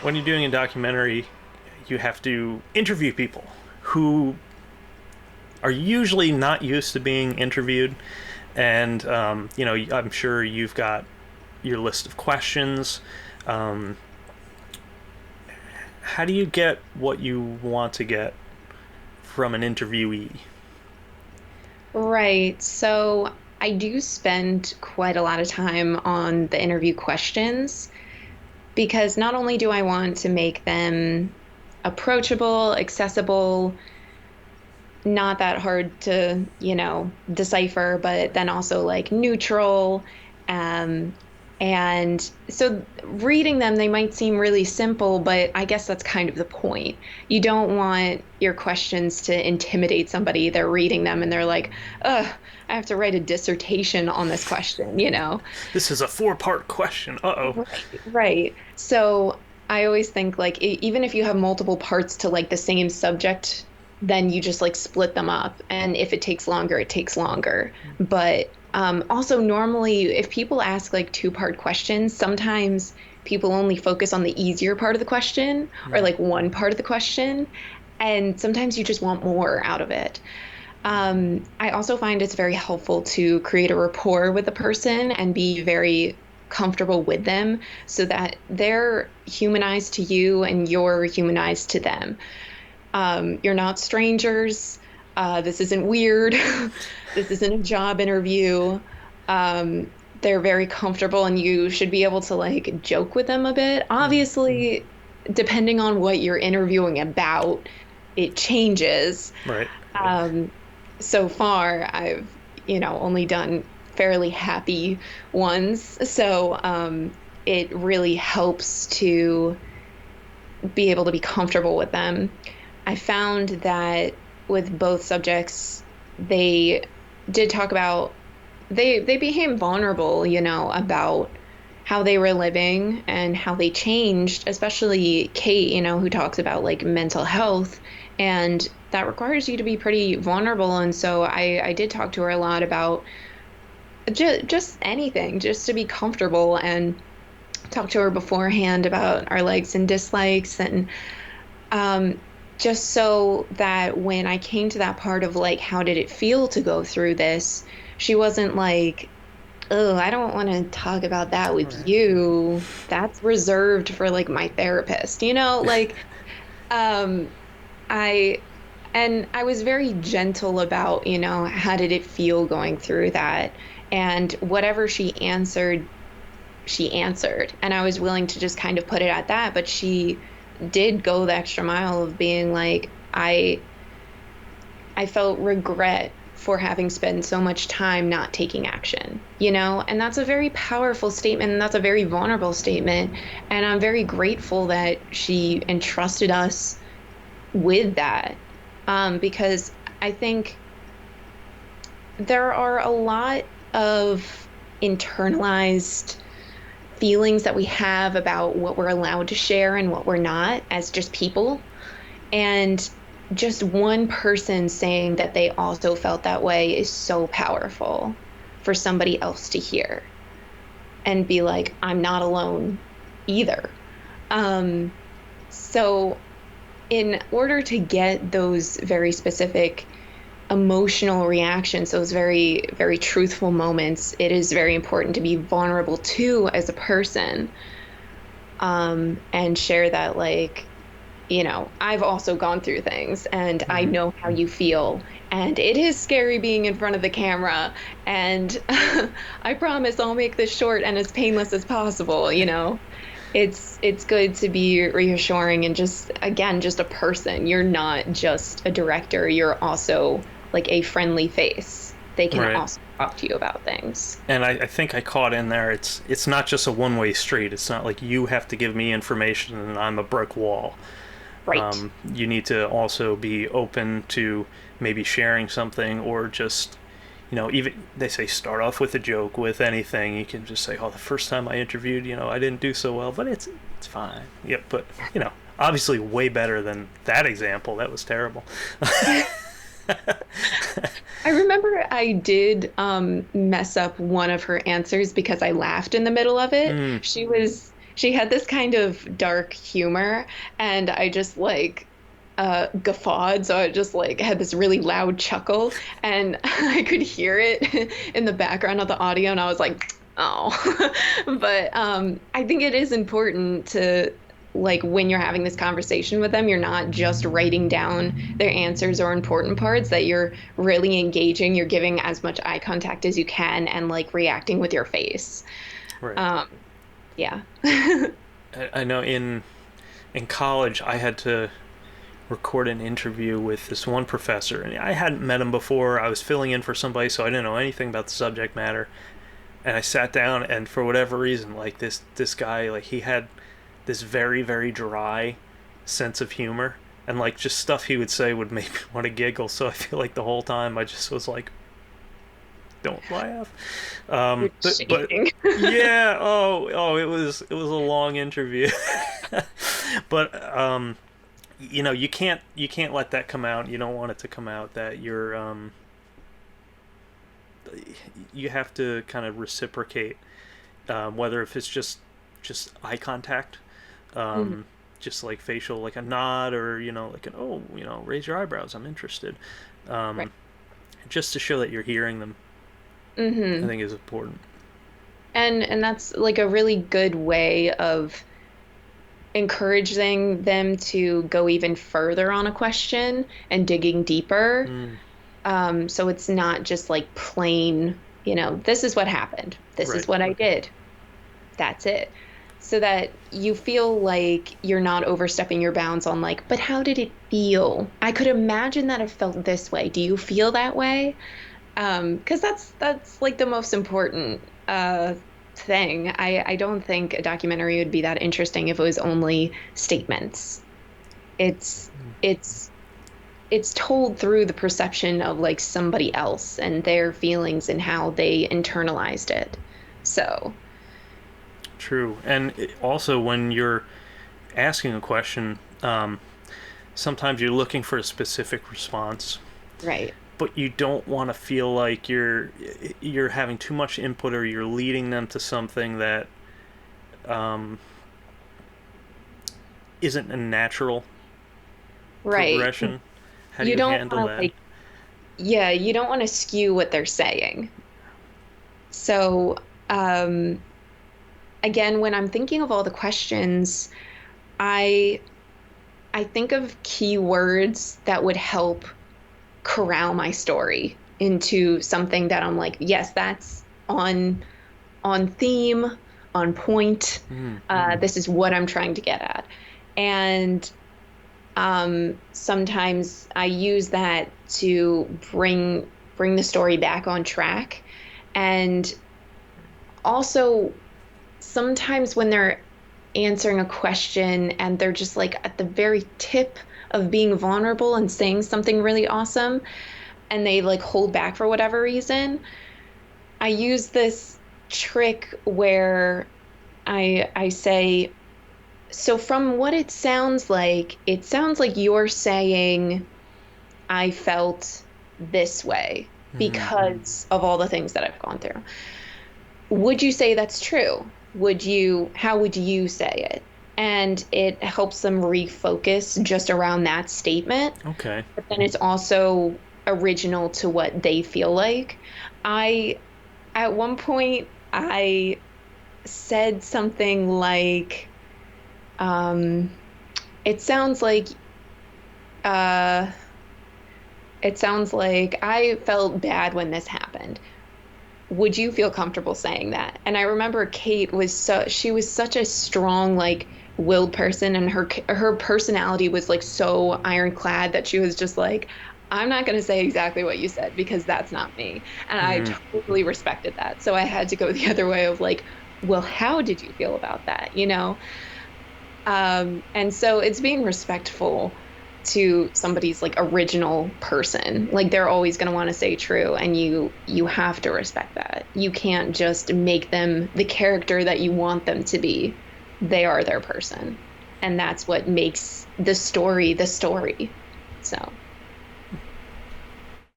when you're doing a documentary, you have to interview people who are usually not used to being interviewed. And, I'm sure you've got your list of questions. Um, how do you get what you want to get from an interviewee? Right. So I do spend quite a lot of time on the interview questions because not only do I want to make them approachable, accessible, not that hard to, decipher, but then also like neutral. Um, and so reading them, they might seem really simple, but I guess that's kind of the point. You don't want your questions to intimidate somebody. They're reading them and they're like, ugh, I have to write a dissertation on this question, you know? This is a four-part question. Uh-oh. Right, right. So I always think like even if you have multiple parts to like the same subject, then you just like split them up. And if it takes longer, it takes longer. But also normally if people ask like two-part questions, sometimes people only focus on the easier part of the question or like one part of the question. And sometimes you just want more out of it. I also find it's very helpful to create a rapport with the person and be very comfortable with them so that they're humanized to you and you're humanized to them. You're not strangers. This isn't weird. This isn't a job interview. They're very comfortable and you should be able to like joke with them a bit. Obviously, depending on what you're interviewing about, it changes. Right. Right. Um, so far, I've, only done fairly happy ones. So, it really helps to be able to be comfortable with them. I found that with both subjects, they did talk about they became vulnerable, about how they were living and how they changed, especially Kate, who talks about like mental health. And that requires you to be pretty vulnerable. And so I did talk to her a lot about just anything, just to be comfortable and talk to her beforehand about our likes and dislikes and um, just so that when I came to that part of like, how did it feel to go through this? She wasn't like, oh, I don't want to talk about that with Right. you. That's reserved for like my therapist, like um I and I was very gentle about, how did it feel going through that? And whatever she answered. And I was willing to just kind of put it at that, but she did go the extra mile of being like, I felt regret for having spent so much time not taking action, And that's a very powerful statement, and that's a very vulnerable statement. And I'm very grateful that she entrusted us with that, because I think there are a lot of internalized feelings that we have about what we're allowed to share and what we're not as just people. And just one person saying that they also felt that way is so powerful for somebody else to hear and be like, I'm not alone either. Um, so, in order to get those very specific emotional reactions, those very, very truthful moments, it is very important to be vulnerable too as a person, and share that, like, I've also gone through things and I Mm-hmm. know how you feel. And it is scary being in front of the camera. And I promise I'll make this short and as painless as possible. It's good to be reassuring and just again just a person. You're not just a director, you're also like a friendly face. They can Right. also talk to you about things. And I think I caught in there. It's not just a one-way street. It's not like you have to give me information and I'm a brick wall. Right. You need to also be open to maybe sharing something or just, even they say start off with a joke with anything. You can just say, "Oh, the first time I interviewed, I didn't do so well, but it's fine." Yep, but obviously way better than that example. That was terrible. I remember I did mess up one of her answers because I laughed in the middle of it. Mm, She was she had this kind of dark humor, and I just like guffawed, so I just like had this really loud chuckle, and I could hear it in the background of the audio, and I was like, oh. But I think it is important to, like, when you're having this conversation with them, you're not just writing down their answers or important parts, that you're really engaging, you're giving as much eye contact as you can, and like reacting with your face. Right. Um, yeah. I know in college I had to record an interview with this one professor, and I hadn't met him before. I was filling in for somebody, so I didn't know anything about the subject matter. And I sat down, and for whatever reason, like this guy, like he had this very very dry sense of humor, and like just stuff he would say would make me want to giggle. So I feel like the whole time I just was like, don't laugh. You're But shaking. yeah, it was a long interview, but you can't let that come out. You don't want it to come out that you have to kind of reciprocate, whether if it's just eye contact, Mhm. just like facial, like a nod, or like an, oh, raise your eyebrows, I'm interested, Right. um, just to show that you're hearing them. I Hmm. think is important. And that's like a really good way of encouraging them to go even further on a question and digging deeper. Mm, So it's not just like plain, this is what happened. This is right. what I did. That's it. So that you feel like you're not overstepping your bounds on like, but how did it feel? I could imagine that it felt this way. Do you feel that way? Because that's like the most important thing. I don't think a documentary would be that interesting if it was only statements. It's it's it's told through the perception of like somebody else and their feelings and how they internalized it. So, True. And also, when you're asking a question, sometimes you're looking for a specific response, right. but you don't want to feel like you're having too much input, or you're leading them to something that um, isn't a natural Right. progression. How do You you don't handle want to that? like, yeah, you don't want to skew what they're saying. So, um, again, when I'm thinking of all the questions, I I think of keywords that would help corral my story into something that I'm like, yes, that's on theme, on point. Mm, This is what I'm trying to get at. And sometimes I use that to bring the story back on track. And also sometimes when they're answering a question and they're just like at the very tip of being vulnerable and saying something really awesome, and they like hold back for whatever reason, I use this trick where I say, so from what it sounds like you're saying I felt this way mm, because of all the things that I've gone through. Would you say that's true? How would you say it? And it helps them refocus just around that statement. okay. But then it's also original to what they feel like. I, at one point, I said something like, um, it sounds like, uh, it sounds like I felt bad when this happened. Would you feel comfortable saying that? And I remember Kate she was such a strong, like, willed person, and her personality was like so ironclad that she was just like, I'm not going to say exactly what you said because that's not me. And I Mm, totally respected that. So I had to go the other way of like, well, how did you feel about that? And so it's being respectful to somebody's like original person. Like they're always going to want to say true, and you have to respect that. You can't just make them the character that you want them to be. They are their person. And that's what makes the story the story. So